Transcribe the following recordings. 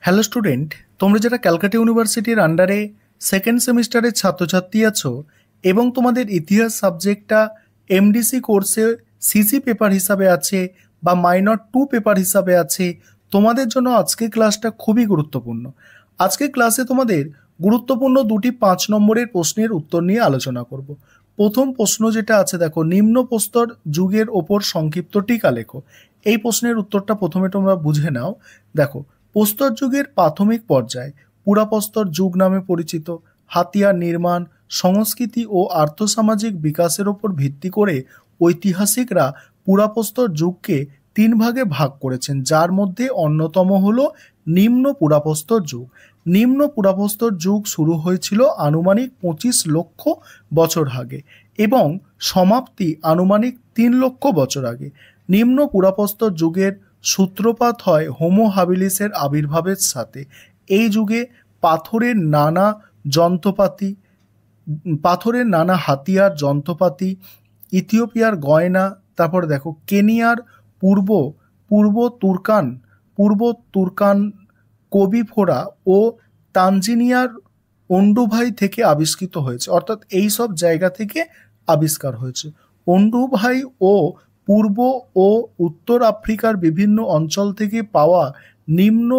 Hello student, তোমরা যারা ক্যালকাটা ইউনিভার্সিটির আন্ডারে সেকেন্ড সেমিস্টারের ছাত্রছাত্রী আছো এবং তোমাদের ইতিহাস সাবজেক্টটা এমডিসি কোর্সে সিসি পেপার হিসাবে আছে বা মাইনর 2 পেপার হিসাবে আছে, তোমাদের জন্য আজকের ক্লাসটা খুবই গুরুত্বপূর্ণ। আজকের ক্লাসে তোমাদের গুরুত্বপূর্ণ দুটি 5 নম্বরের প্রশ্নের উত্তর নিয়ে আলোচনা করব। প্রথম প্রশ্ন যেটা আছে, দেখো, নিম্ন প্রস্তর যুগের ওপর সংক্ষিপ্ত টিকা লেখো। এই প্রশ্নের উত্তরটা প্রথমে তোমরা বুঝে নাও। দেখো, প্রস্তর যুগের প্রাথমিক পর্যায় পুরাপ্রস্তর যুগ নামে পরিচিত। হাতিয়ার নির্মাণ, সংস্কৃতি ও আর্থসামাজিক বিকাশের ওপর ভিত্তি করে ঐতিহাসিকরা পুরাপ্রস্তর যুগকে 3 ভাগে ভাগ করেছেন, যার মধ্যে অন্যতম হলো নিম্ন পুরাপ্রস্তর যুগ। নিম্ন পুরাপ্রস্তর যুগ শুরু হয়েছিল আনুমানিক 25 লক্ষ বছর আগে এবং সমাপ্তি আনুমানিক 3 লক্ষ বছর আগে। নিম্ন পুরাপ্রস্তর যুগের সূত্রপাত হয় হোমো হাবিলিসের আবির্ভাবের সাথে। এই যুগে পাথরের নানা হাতিয়ার, যন্ত্রপাতি, ইথিওপিয়ার গয়না, তারপর দেখো কেনিয়ার পূর্ব তুর্কান কবিফোরা ও তানজানিয়ার ওন্ডুভাই থেকে আবিষ্কৃত হয়েছে, অর্থাৎ এই সব জায়গা থেকে আবিষ্কার হয়েছে। ওন্ডুভাই ও পূর্ব ও উত্তর আফ্রিকার বিভিন্ন অঞ্চল থেকে পাওয়া নিম্ন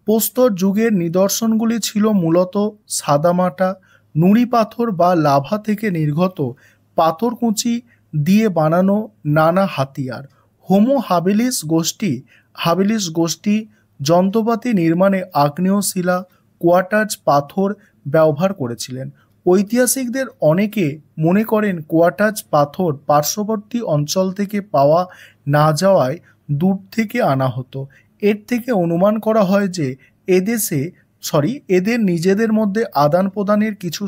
প্রস্তর যুগের নিদর্শনগুলি ছিল মূলত সাদামাটা, নুড়ি পাথর বা লাভা থেকে নির্গত পাথরকুচি দিয়ে বানানো নানা হাতিয়ার। হোমো হাবিলিস গোষ্ঠী যন্ত্রপাতি নির্মাণে আগ্নেয় শিলা, কোয়ার্টাজ পাথর ব্যবহার করেছিলেন। ঐতিহাসিকদের অনেকে মনে করেন কোয়ার্টাজ পাথর পার্শ্ববর্তী অঞ্চল থেকে পাওয়া না যাওয়ায় দূর থেকে আনা হতো। এর থেকে অনুমান করা হয় যে এদের নিজেদের মধ্যে আদান প্রদানের কিছু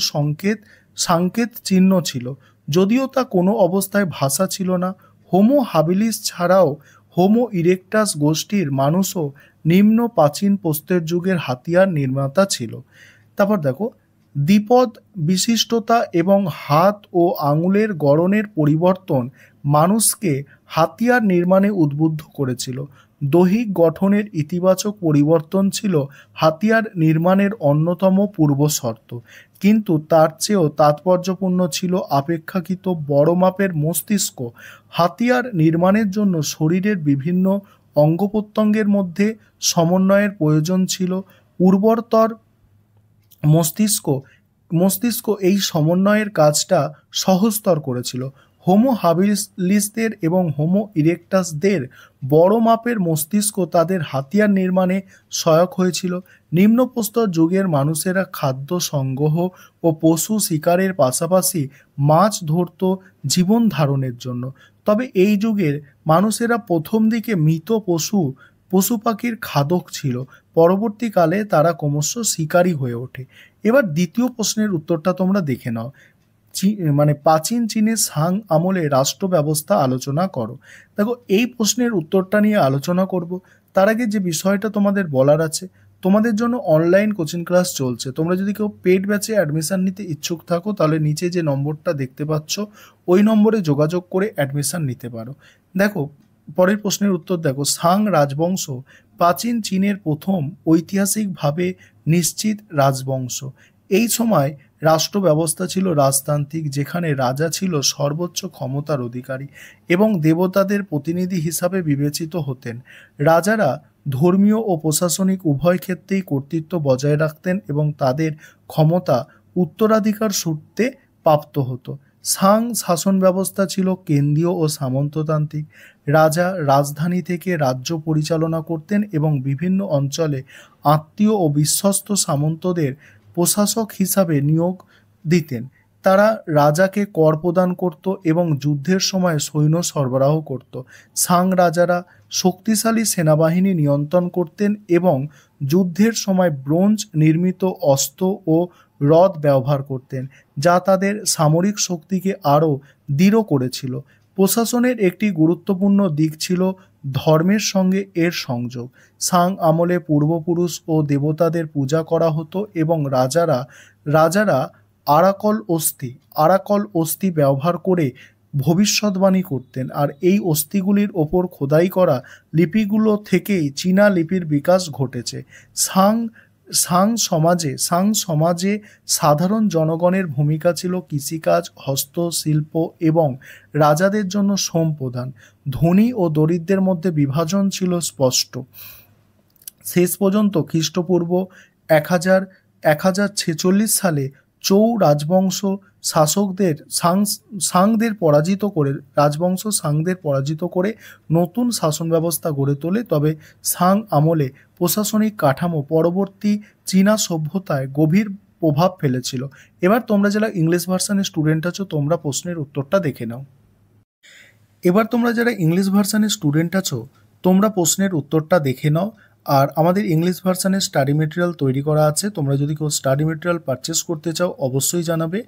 সংকেত চিহ্ন ছিল, যদিও তা কোনো অবস্থায় ভাষা ছিল না। হোমো হাবিলিস ছাড়াও হোমো ইরেক্টাস গোষ্ঠীর মানুষও নিম্ন প্রাচীন প্রস্তর যুগের হাতিয়ার নির্মাতা ছিল। তারপর দেখো, দ্বিপদ বিশিষ্টতা এবং হাত ও আঙুলের গড়নের পরিবর্তন মানুষকে হাতিয়ার নির্মাণে উদ্বুদ্ধ করেছিল। দৈহিক গঠনের ইতিবাচক পরিবর্তন ছিল হাতিয়ার নির্মাণের অন্যতম পূর্বশর্ত, কিন্তু তার চেয়েও তাৎপর্যপূর্ণ ছিল অপেক্ষাকৃত বড় মাপের মস্তিষ্ক। হাতিয়ার নির্মাণের জন্য শরীরের বিভিন্ন অঙ্গ প্রত্যঙ্গের মধ্যে সমন্বয়ের প্রয়োজন ছিল। উর্বরতর মস্তিষ্ক এই সমন্বয়ের কাজটা সহজতর করেছিল। হোমো হাবিলিসদের এবং হোমো ইরেক্টাসদের বড় মাপের মস্তিষ্ক তাদের হাতিয়ার নির্মাণে সহায়ক হয়েছিল। নিম্নপ্রস্তর যুগের মানুষেরা খাদ্য সংগ্রহ ও পশু শিকারের পাশাপাশি মাছ ধরত জীবন ধারণের জন্য। তবে এই যুগের মানুষেরা প্রথম দিকে মৃত পশু পাখির খাদক ছিল, পরবর্তীকালে তারা ক্রমশ শিকারী হয়ে ওঠে। এবার দ্বিতীয় প্রশ্নের উত্তরটা তোমরা দেখে নাও। প্রাচীন চীনের সাং আমলে রাষ্ট্র ব্যবস্থা আলোচনা করো। দেখো, এই প্রশ্নের উত্তরটা নিয়ে আলোচনা করব। তার আগে যে বিষয়টা তোমাদের বলার আছে, তোমাদের জন্য অনলাইন কোচিং ক্লাস চলছে। তোমরা যদি কেউ পেড ব্যাচে অ্যাডমিশন নিতে ইচ্ছুক থাকো, তাহলে নিচে যে নম্বরটা দেখতে পাচ্ছ ওই নম্বরে যোগাযোগ করে অ্যাডমিশন নিতে পারো। দেখো, পরের প্রশ্নের উত্তর দেখো, সাং রাজবংশ প্রাচীন চীনের প্রথম ঐতিহাসিকভাবে নিশ্চিত রাজবংশ। এই সময় রাষ্ট্র ব্যবস্থা ছিল রাজতান্ত্রিক, যেখানে রাজা ছিল সর্বোচ্চ ক্ষমতার অধিকারী এবং দেবতাদের প্রতিনিধি হিসাবে বিবেচিত হতেন। রাজারা ধর্মীয় ও প্রশাসনিক উভয় ক্ষেত্রেই কর্তৃত্ব বজায় রাখতেন এবং তাদের ক্ষমতা উত্তরাধিকার সূত্রে প্রাপ্ত হতো। সাং শাসন ব্যবস্থা ছিল কেন্দ্রীয় ও সামন্ততান্ত্রিক। রাজা রাজধানী থেকে রাজ্য পরিচালনা করতেন এবং বিভিন্ন অঞ্চলে আত্মীয় ও বিশ্বস্ত সামন্তদের প্রশাসক হিসাবে নিয়োগ দিতেন। তারা রাজাকে কর প্রদান করত এবং যুদ্ধের সময় সৈন্য সরবরাহ করত। সাং রাজারা শক্তিশালী সেনাবাহিনী নিয়ন্ত্রণ করতেন এবং যুদ্ধের সময় ব্রোঞ্জ নির্মিত অস্ত্র ও রথ ব্যবহার করতেন, যা তাদের সামরিক শক্তিকে আরও দৃঢ় করেছিল। প্রশাসনের একটি গুরুত্বপূর্ণ দিক ছিল ধর্মের সঙ্গে এর সংযোগ। সাং আমলে পূর্বপুরুষ ও দেবতাদের পূজা করা হতো এবং রাজারা আরাকল অস্থি ব্যবহার করে ভবিষ্যৎবাণী করতেন, আর এই অস্থিগুলির ওপর খোদাই করা লিপিগুলো থেকেই চীনা লিপির বিকাশ ঘটেছে। সাং সাং সমাজে সাধারণ জনগণের ভূমিকা ছিল কৃষিকাজ, হস্তশিল্প এবং রাজাদের জন্য শ্রম প্রদান। ধনী ও দরিদ্রের মধ্যে বিভাজন ছিল স্পষ্ট। শেষ পর্যন্ত খ্রিস্টপূর্ব 1046 সালে চৌ রাজবংশ সাংদের পরাজিত করে নতুন শাসন ব্যবস্থা গড়ে তোলে। তবে সাং আমলে প্রশাসনিক কাঠামো পরবর্তী চীনা সভ্যতায় গভীর প্রভাব ফেলেছিল। এবার তোমরা যারা ইংলিশ ভার্সানের স্টুডেন্ট আছো, তোমরা প্রশ্নের উত্তরটা দেখে নাও। এবার তোমরা যারা ইংলিশ ভার্সানের স্টুডেন্ট আছো, তোমরা প্রশ্নের উত্তরটা দেখে নাও। আর আমাদের ইংলিশ ভার্সানের স্টাডি মেটেরিয়াল তৈরি করা আছে, তোমরা যদি কেউ স্টাডি মেটেরিয়াল পারচেস করতে চাও অবশ্যই জানাবে।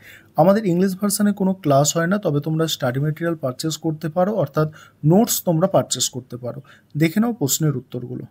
আমাদের ইংলিশ ভার্সানে কোনো ক্লাস হয় না, তবে তোমরা স্টাডি মেটেরিয়াল পারচেস করতে পারো, অর্থাৎ নোটস তোমরা পারচেস করতে পারো। দেখে নাও প্রশ্নের উত্তরগুলো।